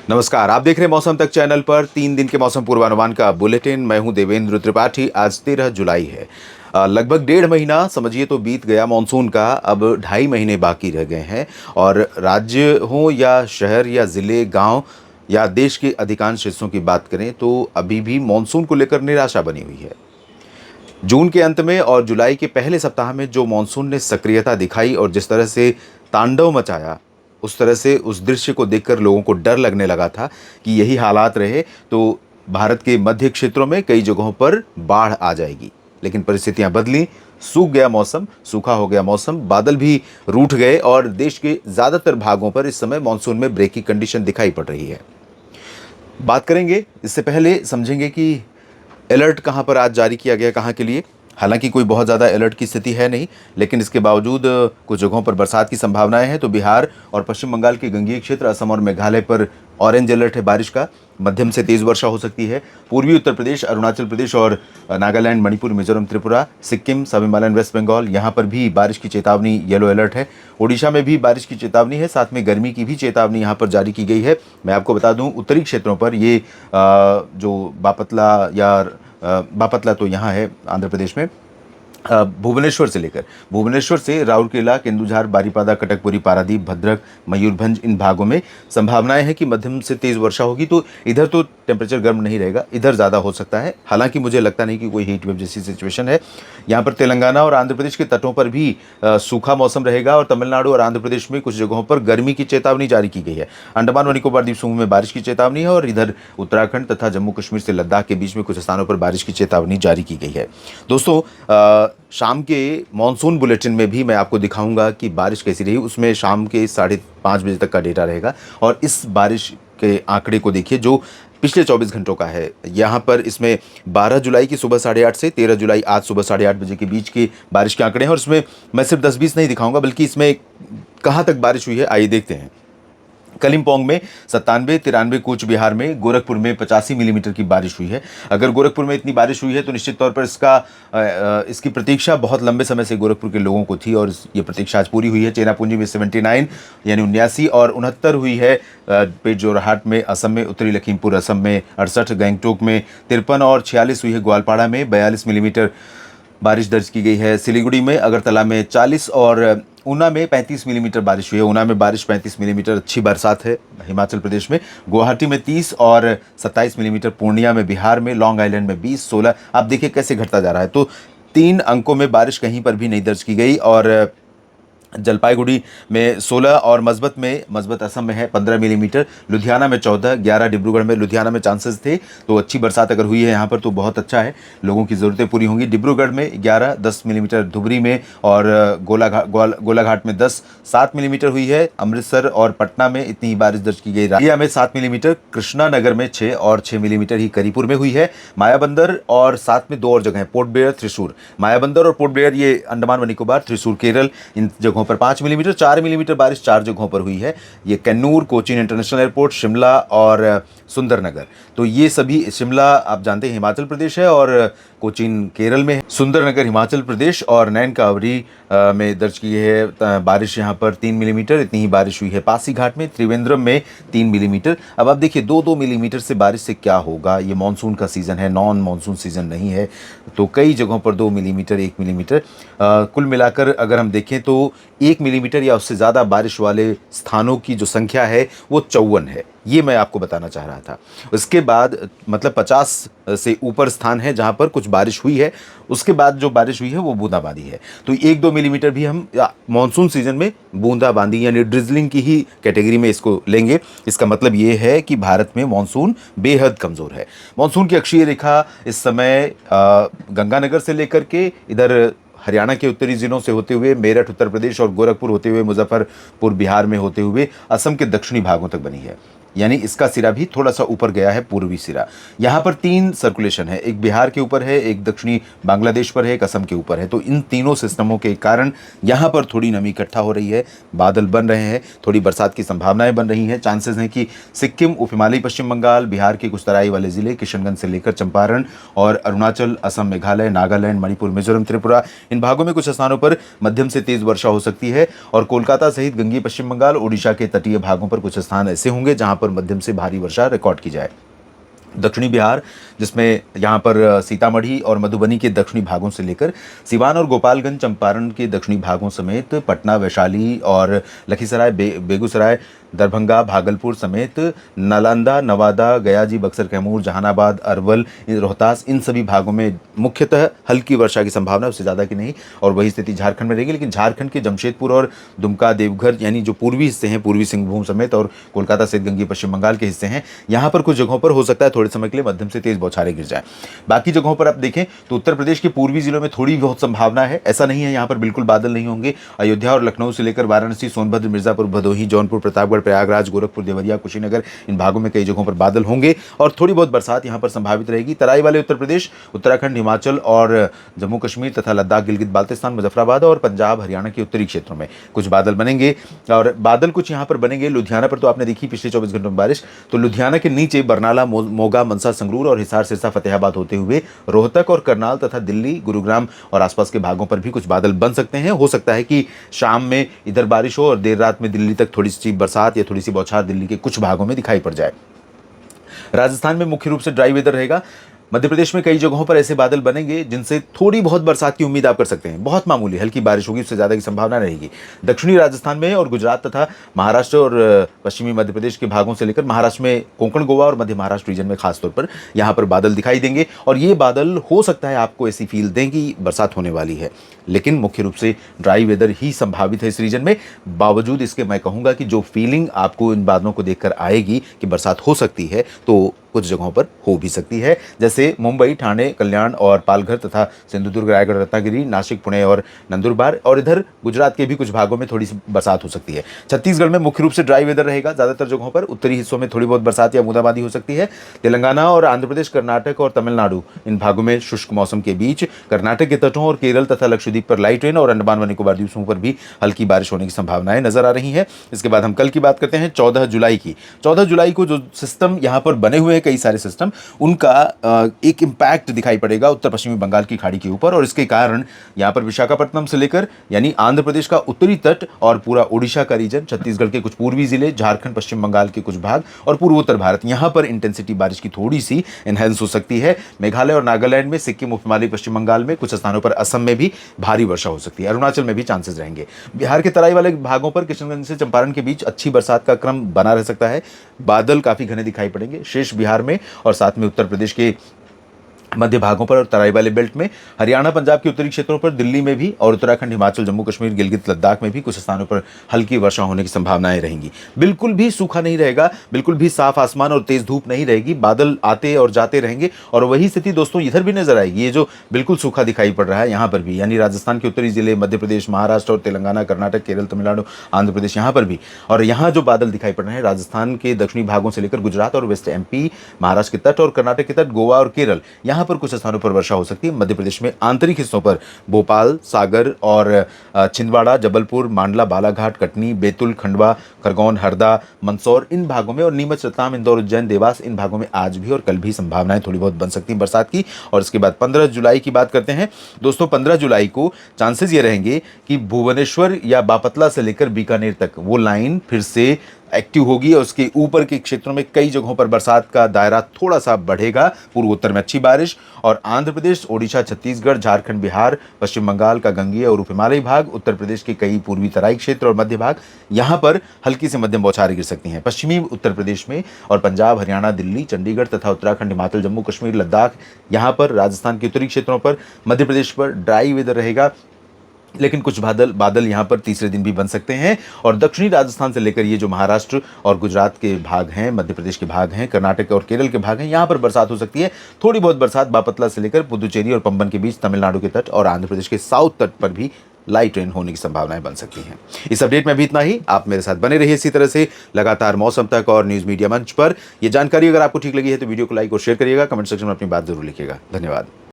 नमस्कार, आप देख रहे हैं मौसम तक चैनल पर 3 दिन के मौसम पूर्वानुमान का बुलेटिन। मैं हूं देवेंद्र त्रिपाठी। आज 13 जुलाई है। लगभग 1.5 महीना समझिए तो बीत गया मानसून का। अब 2.5 महीने बाकी रह गए हैं और राज्य हो या शहर या ज़िले, गांव या देश के अधिकांश हिस्सों की बात करें तो अभी भी मानसून को लेकर निराशा बनी हुई है। जून के अंत में और जुलाई के पहले सप्ताह में जो मानसून ने सक्रियता दिखाई और जिस तरह से तांडव मचाया, उस तरह से उस दृश्य को देखकर लोगों को डर लगने लगा था कि यही हालात रहे तो भारत के मध्य क्षेत्रों में कई जगहों पर बाढ़ आ जाएगी। लेकिन परिस्थितियां बदली, सूख गया मौसम, सूखा हो गया मौसम, बादल भी रूठ गए और देश के ज़्यादातर भागों पर इस समय मानसून में ब्रेक की कंडीशन दिखाई पड़ रही है। बात करेंगे, इससे पहले समझेंगे कि अलर्ट कहाँ पर आज जारी किया गया, कहाँ के लिए। हालांकि कोई बहुत ज़्यादा अलर्ट की स्थिति है नहीं, लेकिन इसके बावजूद कुछ जगहों पर बरसात की संभावनाएं हैं। तो बिहार और पश्चिम बंगाल के गंगीय क्षेत्र, असम और मेघालय पर ऑरेंज अलर्ट है। बारिश का मध्यम से तेज़ वर्षा हो सकती है। पूर्वी उत्तर प्रदेश, अरुणाचल प्रदेश और नागालैंड, मणिपुर, मिजोरम, त्रिपुरा, सिक्किम, सब हिमालयन, वेस्ट बंगाल, यहाँ पर भी बारिश की चेतावनी, येलो अलर्ट है। ओडिशा में भी बारिश की चेतावनी है, साथ में गर्मी की भी चेतावनी यहाँ पर जारी की गई है। मैं आपको बता दूँ, उत्तरी क्षेत्रों पर ये जो बापतला तो यहाँ है आंध्र प्रदेश में, भुवनेश्वर से राउरकेला, केंदुझार, बारीपादा, कटकपुरी, पारादीप, भद्रक, मयूरभंज, इन भागों में संभावनाएं हैं कि मध्यम से तेज़ वर्षा होगी। तो इधर तो टेम्परेचर गर्म नहीं रहेगा, इधर ज़्यादा हो सकता है। हालांकि मुझे लगता नहीं कि कोई हीट वेव जैसी सिचुएशन है। यहाँ पर तेलंगाना और आंध्र प्रदेश के तटों पर भी सूखा मौसम रहेगा और तमिलनाडु और आंध्र प्रदेश में कुछ जगहों पर गर्मी की चेतावनी जारी की गई है। अंडमान व निकोबार द्वीप समूह में बारिश की चेतावनी है और इधर उत्तराखंड तथा जम्मू कश्मीर से लद्दाख के बीच में कुछ स्थानों पर बारिश की चेतावनी जारी की गई है। दोस्तों, शाम के मॉनसून बुलेटिन में भी मैं आपको दिखाऊंगा कि बारिश कैसी रही। उसमें शाम के 5:30 बजे तक का डेटा रहेगा और इस बारिश के आंकड़े को देखिए जो पिछले 24 घंटों का है। यहाँ पर इसमें 12 जुलाई की सुबह 8:30 से 13 जुलाई आज सुबह 8:30 बजे के बीच की बारिश के आंकड़े हैं। और इसमें मैं सिर्फ 10-20 नहीं दिखाऊंगा, बल्कि इसमें कहाँ तक बारिश हुई है आइए देखते हैं। कलिम्पोंग में 97, 93, कूच बिहार में, गोरखपुर में 85 मिलीमीटर की बारिश हुई है। अगर गोरखपुर में इतनी बारिश हुई है तो निश्चित तौर पर इसकी प्रतीक्षा बहुत लंबे समय से गोरखपुर के लोगों को थी और ये प्रतीक्षा आज पूरी हुई है। चेनापुंजी में 79 यानी 79 और 69 हुई है पेट जोरहाट में, असम में, उत्तरी लखीमपुर असम में 68, गैंगटोक में 53 और 46 हुई है। ग्वालपाड़ा में 42 मिलीमीटर बारिश दर्ज की गई है। सिलीगुड़ी में, अगरतला में 40 और ऊना में 35 मिलीमीटर बारिश हुई है। ऊना में बारिश 35 मिलीमीटर, अच्छी बरसात है हिमाचल प्रदेश में। गुवाहाटी में 30 और 27 मिलीमीटर। पूर्णिया में, बिहार में, लॉन्ग आइलैंड में 20, 16। आप देखिए कैसे घटता जा रहा है। तो 3 अंकों में बारिश कहीं पर भी नहीं दर्ज की गई। और जलपाईगुड़ी में 16 और मस्बत असम में है 15 मिलीमीटर। लुधियाना में 14, 11 डिब्रूगढ़ में, लुधियाना में चांसेस थे तो अच्छी बरसात अगर हुई है यहाँ पर तो बहुत अच्छा है, लोगों की ज़रूरतें पूरी होंगी। डिब्रूगढ़ में 11, 10 मिलीमीटर धुबरी में और गोलाघाट में 10, 7 मिलीमीटर हुई है। अमृतसर और पटना में इतनी ही बारिश दर्ज की गई। राजिया में 7 मिलीमीटर, कृष्णानगर में 6 और 6 मिलीमीटर ही करीपुर में हुई है। मायाबंदर और साथ में 2 और जगह हैं, पोर्ट ब्लेयर, थ्रिशूर। मायाबंदर और पोर्ट ब्लेयर ये अंडमान व निकोबार, थ्रिशूर केरल, इन जगहों पर 5 मिलीमीटर। 4 मिलीमीटर बारिश 4 जगहों पर हुई है। ये कन्नूर, कोचीन इंटरनेशनल एयरपोर्ट, शिमला और सुंदरनगर। तो ये सभी, शिमला आप जानते हैं हिमाचल प्रदेश है और कोचीन केरल में है। सुंदरनगर हिमाचल प्रदेश और नैनकावरी में दर्ज की है बारिश। यहाँ पर 3 मिलीमीटर इतनी ही बारिश हुई है। पासीघाट में, त्रिवेंद्रम में 3 मिलीमीटर। अब आप देखिए 2-2 मिलीमीटर से बारिश से क्या होगा। ये मानसून का सीज़न है, नॉन मानसून सीज़न नहीं है। तो कई जगहों पर 2 मिलीमीटर, 1 मिलीमीटर, कुल मिलाकर अगर हम देखें तो 1 मिलीमीटर या उससे ज़्यादा बारिश वाले स्थानों की जो संख्या है वो 54 है। ये मैं आपको बताना चाह रहा था। उसके बाद मतलब 50 से ऊपर स्थान है जहाँ पर कुछ बारिश हुई है। उसके बाद जो बारिश हुई है वो बूंदाबांदी है। तो 1-2 मिलीमीटर भी हम मानसून सीजन में बूंदाबांदी यानी ड्रिजलिंग की ही कैटेगरी में इसको लेंगे। इसका मतलब ये है कि भारत में मानसून बेहद कमज़ोर है। मानसून की अक्षीय रेखा इस समय गंगानगर से लेकर के इधर हरियाणा के उत्तरी जिलों से होते हुए, मेरठ उत्तर प्रदेश और गोरखपुर होते हुए, मुजफ्फरपुर बिहार में होते हुए असम के दक्षिणी भागों तक बनी है। यानी इसका सिरा भी थोड़ा सा ऊपर गया है, पूर्वी सिरा। यहाँ पर 3 सर्कुलेशन है, एक बिहार के ऊपर है, एक दक्षिणी बांग्लादेश पर है, एक असम के ऊपर है। तो इन तीनों सिस्टमों के कारण यहाँ पर थोड़ी नमी इकट्ठा हो रही है, बादल बन रहे हैं, थोड़ी बरसात की संभावनाएं बन रही हैं। चांसेस हैं कि सिक्किम, उप हिमालयी पश्चिम बंगाल, बिहार के कुछ तराई वाले ज़िले, किशनगंज से लेकर चंपारण और अरुणाचल, असम, मेघालय, नागालैंड, मणिपुर, मिजोरम, त्रिपुरा, इन भागों में कुछ स्थानों पर मध्यम से तेज़ वर्षा हो सकती है। और कोलकाता सहित गंगीय पश्चिम बंगाल, ओडिशा के तटीय भागों पर कुछ स्थान ऐसे होंगे जहाँ पर मध्यम से भारी वर्षा रिकॉर्ड की जाए। दक्षिणी बिहार, जिसमें यहाँ पर सीतामढ़ी और मधुबनी के दक्षिणी भागों से लेकर सिवान और गोपालगंज, चंपारण के दक्षिणी भागों समेत पटना, वैशाली और लखीसराय, बेगूसराय, दरभंगा, भागलपुर समेत नालंदा, नवादा, गयाजी, बक्सर, कैमूर, जहानाबाद, अरवल, रोहतास, इन सभी भागों में मुख्यतः हल्की वर्षा की संभावना, उससे ज़्यादा की नहीं। और वही स्थिति झारखंड में रहेगी, लेकिन झारखंड के जमशेदपुर और दुमका, देवघर यानी जो पूर्वी हिस्से हैं, पूर्वी सिंहभूम समेत, और कोलकाता सहित गंगीय पश्चिम बंगाल के हिस्से हैं, यहाँ पर कुछ जगहों पर हो सकता है थोड़े समय के लिए मध्यम से तेज बौछारें गिर जाए। बाकी जगहों पर आप देखें तो उत्तर प्रदेश के पूर्वी जिलों में थोड़ी बहुत संभावना है, ऐसा नहीं है यहाँ पर बिल्कुल बादल नहीं होंगे। अयोध्या और लखनऊ से लेकर वाराणसी, सोनभद्र, मिर्जापुर, भदोही, जौनपुर, प्रतापगढ़, प्रयागराज, गोरखपुर, देवरिया, कुशीनगर, इन भागों में कई जगहों पर बादल होंगे और थोड़ी बहुत बरसात यहाँ पर संभावित रहेगी। तराई वाले उत्तर प्रदेश, उत्तराखंड, हिमाचल और जम्मू कश्मीर तथा लद्दाख, गिलगित बाल्टिस्तान, मुजफ्फराबाद और पंजाब, हरियाणा के उत्तरी क्षेत्रों में कुछ बादल बनेंगे। और बादल कुछ यहाँ पर बनेंगे लुधियाना पर, तो आपने देखी पिछले 24 घंटों में बारिश, तो लुधियाना के नीचे बरनाला, मोगा, मनसा, संगरूर और हिसार, सिरसा, फतेहाबाद होते हुए रोहतक और करनाल तथा दिल्ली, गुरुग्राम और आसपास के भागों पर भी कुछ बादल बन सकते हैं। हो सकता है कि शाम में इधर बारिश हो और देर रात में दिल्ली तक थोड़ी सी बरसात या थोड़ी सी बौछार दिल्ली के कुछ भागों में दिखाई पड़ जाए। राजस्थान में मुख्य रूप से ड्राई वेदर रहेगा। मध्य प्रदेश में कई जगहों पर ऐसे बादल बनेंगे जिनसे थोड़ी बहुत बरसात की उम्मीद आप कर सकते हैं। बहुत मामूली हल्की बारिश होगी, उससे ज़्यादा की संभावना रहेगी। दक्षिणी राजस्थान में और गुजरात तथा महाराष्ट्र और पश्चिमी मध्य प्रदेश के भागों से लेकर महाराष्ट्र में कोंकण, गोवा और मध्य महाराष्ट्र रीजन में खासतौर पर यहाँ पर बादल दिखाई देंगे और ये बादल हो सकता है आपको ऐसी फील दें कि बरसात होने वाली है, लेकिन मुख्य रूप से ड्राई वेदर ही संभावित है इस रीजन में। बावजूद इसके मैं कहूँगा कि जो फीलिंग आपको इन बादलों को देखकर आएगी कि बरसात हो सकती है, तो कुछ जगहों पर हो भी सकती है, जैसे मुंबई, ठाणे, कल्याण और पालघर तथा सिंधुदुर्ग, रायगढ़, रत्नागिरी, नासिक, पुणे और नंदुरबार, और इधर गुजरात के भी कुछ भागों में थोड़ी सी बरसात हो सकती है। छत्तीसगढ़ में मुख्य रूप से ड्राई वेदर रहेगा ज़्यादातर जगहों पर। उत्तरी हिस्सों में थोड़ी बहुत बरसात या बूंदाबांदी हो सकती है। तेलंगाना और आंध्र प्रदेश, कर्नाटक और तमिलनाडु, इन भागों में शुष्क मौसम के बीच कर्नाटक के तटों और केरल तथा लक्षद्वीप पर लाइट रेन और अंडमान व निकोबार द्वीपों पर भी हल्की बारिश होने की संभावनाएं नजर आ रही है। इसके बाद हम कल की बात करते हैं, 14 जुलाई की। 14 जुलाई को जो सिस्टम यहाँ पर बने हुए हैं, कई सारे सिस्टम, उनका एक इम्पैक्ट दिखाई पड़ेगा उत्तर पश्चिमी बंगाल की खाड़ी के ऊपर, और इसके कारण यहाँ पर विशाखापट्टनम से लेकर यानी आंध्र प्रदेश का उत्तरी तट और पूरा ओडिशा का रीजन, छत्तीसगढ़ के कुछ पूर्वी जिले, झारखंड, पश्चिम बंगाल के कुछ भाग और पूर्वोत्तर भारत, यहाँ पर इंटेंसिटी बारिश की थोड़ी सी एनहेंस हो सकती है। मेघालय और नागालैंड में, सिक्किम, उपहिमालय पश्चिम बंगाल में, कुछ स्थानों पर असम में भी भारी वर्षा हो सकती है। अरुणाचल में भी चांसेस रहेंगे। बिहार के तराई वाले भागों पर किशनगंज से चंपारण के बीच अच्छी बरसात का क्रम बना रह सकता है। बादल काफी घने दिखाई पड़ेंगे शेष बिहार में और साथ में उत्तर प्रदेश के मध्य भागों पर और तराई वाले बेल्ट में, हरियाणा, पंजाब के उत्तरी क्षेत्रों पर, दिल्ली में भी, और उत्तराखंड, हिमाचल, जम्मू कश्मीर, गिलगित, लद्दाख में भी कुछ स्थानों पर हल्की वर्षा होने की संभावनाएं रहेंगी। बिल्कुल भी सूखा नहीं रहेगा, बिल्कुल भी साफ आसमान और तेज धूप नहीं रहेगी, बादल आते और जाते रहेंगे। और वही स्थिति दोस्तों इधर भी नजर आएगी। ये जो बिल्कुल सूखा दिखाई पड़ रहा है यहाँ पर भी, यानी राजस्थान के उत्तरी जिले, मध्य प्रदेश, महाराष्ट्र और तेलंगाना, कर्नाटक, केरल, तमिलनाडु, आंध्र प्रदेश, यहाँ पर भी। और यहाँ जो बादल दिखाई पड़ रहे हैं राजस्थान के दक्षिणी भागों से लेकर गुजरात और वेस्ट एमपी, महाराष्ट्र के तट और कर्नाटक के तट, गोवा और केरल, यहाँ पर कुछ स्थानों पर वर्षा हो सकती है। मध्य प्रदेश में आंतरिक हिस्सों पर भोपाल, सागर और छिंदवाड़ा, जबलपुर, मांडला, बालाघाट, कटनी, बैतूल, खंडवा, खरगोन, हरदा, मंदसौर, इन भागों में, और नीमच, रतलाम, इंदौर, उज्जैन, देवास, इन भागों में आज भी और कल भी संभावनाएं थोड़ी बहुत बन सकती हैं बरसात की। और इसके बाद 15 जुलाई की बात करते हैं दोस्तों। 15 जुलाई को चांसेस ये रहेंगे कि भुवनेश्वर या बापतला से लेकर बीकानेर तक वो लाइन फिर से एक्टिव होगी और उसके ऊपर के क्षेत्रों में कई जगहों पर बरसात का दायरा थोड़ा सा बढ़ेगा। पूर्वोत्तर में अच्छी बारिश, और आंध्र प्रदेश, ओडिशा, छत्तीसगढ़, झारखंड, बिहार, पश्चिम बंगाल का गंगीय और उपहिमालयी भाग, उत्तर प्रदेश के कई पूर्वी तराई क्षेत्र और मध्य भाग, यहाँ पर हल्की से मध्यम बौछारें गिर सकती हैं। पश्चिमी उत्तर प्रदेश में और पंजाब, हरियाणा, दिल्ली, चंडीगढ़ तथा उत्तराखंड, हिमाचल, जम्मू कश्मीर, लद्दाख, यहाँ पर, राजस्थान के उत्तरी क्षेत्रों पर, मध्य प्रदेश पर ड्राई वेदर रहेगा, लेकिन कुछ बादल यहाँ पर तीसरे दिन भी बन सकते हैं। और दक्षिणी राजस्थान से लेकर ये जो महाराष्ट्र और गुजरात के भाग हैं, मध्य प्रदेश के भाग हैं, कर्नाटक और केरल के भाग हैं, यहाँ पर बरसात हो सकती है। थोड़ी बहुत बरसात बापतला से लेकर पुदुचेरी और पंबन के बीच, तमिलनाडु के तट और आंध्र प्रदेश के साउथ तट पर भी लाइट रेन होने की संभावनाएं बन सकती हैं। इस अपडेट में भी इतना ही। आप मेरे साथ बने रहिए इसी तरह से लगातार मौसम तक और न्यूज़ मीडिया मंच पर। यह जानकारी अगर आपको ठीक लगी है तो वीडियो को लाइक और शेयर करिएगा, कमेंट सेक्शन में अपनी बात जरूर लिखिएगा। धन्यवाद।